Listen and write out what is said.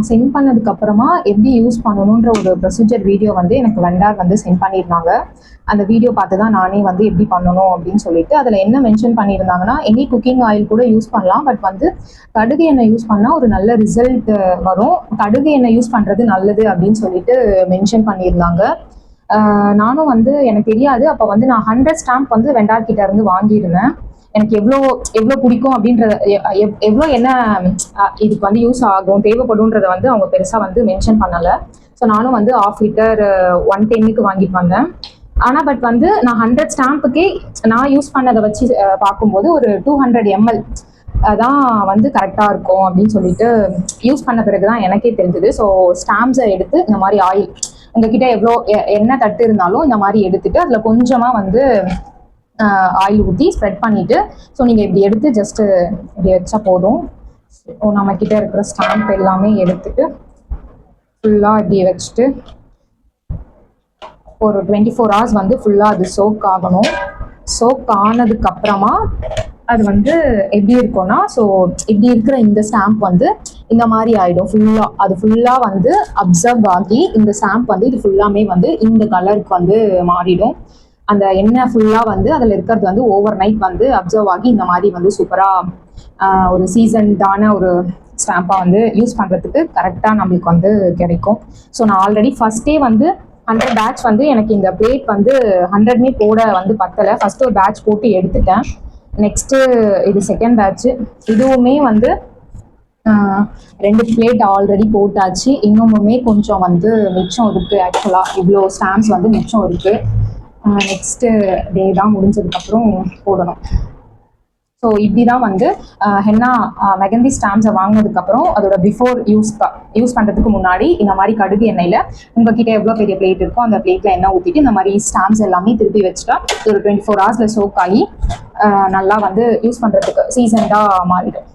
Send பண்ணதுக்கப்புறமா எப்படி use பண்ணணுன்ற ஒரு ப்ரொசீஜர் வீடியோ வந்து எனக்கு வெண்டார் வந்து சென்ட் பண்ணியிருந்தாங்க. அந்த வீடியோ பார்த்து தான் நானே வந்து எப்படி பண்ணணும் அப்படின்னு சொல்லிட்டு அதில் என்ன மென்ஷன் பண்ணியிருந்தாங்கன்னா, எனி குக்கிங் ஆயில் கூட யூஸ் பண்ணலாம். பட் வந்து கடுகு எண்ணெய் யூஸ் பண்ணால் ஒரு நல்ல ரிசல்ட் வரும். கடுகு எண்ணெய் யூஸ் பண்ணுறது நல்லது அப்படின்னு சொல்லிட்டு மென்ஷன் பண்ணியிருந்தாங்க. நானும் வந்து எனக்கு தெரியாது. அப்போ வந்து நான் 100 ஸ்டாம்ப் வந்து வெண்டார் கிட்ட இருந்து வாங்கியிருந்தேன். எனக்கு எவ்வளோ எவ்வளோ பிடிக்கும் அப்படின்றத எவ்வளோ என்ன இதுக்கு வந்து யூஸ் ஆகும் தேவைப்படும்ன்றத வந்து அவங்க பெருசாக வந்து மென்ஷன் பண்ணலை. ஸோ நானும் வந்து 1/2 லிட்டர் 110க்கு வாங்கிட்டு வந்தேன். ஆனால் பட் வந்து நான் 100 ஸ்டாம்புக்கே நான் யூஸ் பண்ணதை வச்சு பார்க்கும்போது ஒரு 200 ml தான் வந்து கரெக்டாக இருக்கும் அப்படின்னு சொல்லிட்டு யூஸ் பண்ண பிறகு தான் எனக்கே தெரிஞ்சுது. ஸோ ஸ்டாம்ப்ஸை எடுத்து இந்த மாதிரி ஆயில் உங்ககிட்ட எவ்வளோ என்ன தட்டு இருந்தாலும் இந்த மாதிரி எடுத்துட்டு அதில் கொஞ்சமாக வந்து ஆயில் ஊற்றி ஸ்ப்ரெட் பண்ணிவிட்டு ஸோ நீங்கள் இப்படி எடுத்து ஜஸ்ட்டு இப்படி வச்சா போதும். ஸோ நம்மக்கிட்ட இருக்கிற ஸ்டாம்ப் எல்லாமே எடுத்துட்டு ஃபுல்லாக இப்படி வச்சுட்டு ஒரு 24 hours வந்து ஃபுல்லாக அது சோக் ஆகணும். சோக் ஆனதுக்கப்புறமா அது வந்து எப்படி இருக்கும்னா, ஸோ இப்படி இருக்கிற இந்த ஸ்டாம்ப் வந்து இந்த மாதிரி ஆகிடும். அது ஃபுல்லாக வந்து அப்சர்வ் ஆகி இந்த ஸ்டாம்ப் வந்து இது ஃபுல்லாமே வந்து இந்த கலருக்கு வந்து மாறிடும். அந்த எண்ணெய் ஃபுல்லாக வந்து அதில் இருக்கிறது வந்து ஓவர் நைட் வந்து அப்சர்வ் ஆகி இந்த மாதிரி வந்து சூப்பராக ஒரு சீசன்டான ஒரு ஸ்டாம்பாக வந்து யூஸ் பண்ணுறதுக்கு கரெக்டாக நம்மளுக்கு வந்து கிடைக்கும். ஸோ நான் ஆல்ரெடி ஃபஸ்ட்டே வந்து 100 பேட்ச் வந்து எனக்கு இந்த பிளேட் வந்து 100மே போட வந்து பத்தலை. ஃபஸ்ட்டு ஒரு பேட்ச் போட்டு எடுத்துட்டேன். நெக்ஸ்ட்டு இது செகண்ட் பேட்ச்சு. இதுவுமே வந்து 2 பிளேட் ஆல்ரெடி போட்டாச்சு. இன்னுமுமே கொஞ்சம் வந்து மிச்சம் இருக்குது. ஆக்சுவலாக இவ்வளோ ஸ்டாம்ப்ஸ் வந்து மிச்சம் இருக்குது. நெக்ஸ்ட்டு டே தான் முடிஞ்சதுக்கப்புறம் போடணும். ஸோ இப்படி தான் வந்து ஹென்னா மெகந்தி ஸ்டாம்ப்ஸை வாங்கினதுக்கப்புறம் அதோட பிஃபோர் யூஸ் பண்ணுறதுக்கு முன்னாடி இந்த மாதிரி கடுகு எண்ணெயில் உங்ககிட்ட எவ்வளோ பெரிய பிளேட் இருக்கோ அந்த பிளேட்டில் எண்ணெய் ஊற்றிட்டு இந்த மாதிரி ஸ்டாம்ப்ஸ் எல்லாமே திருப்பி வச்சுட்டா ஒரு 24 hours சோக் ஆகி நல்லா வந்து யூஸ் பண்ணுறதுக்கு சீசன்டாக மாறிடும்.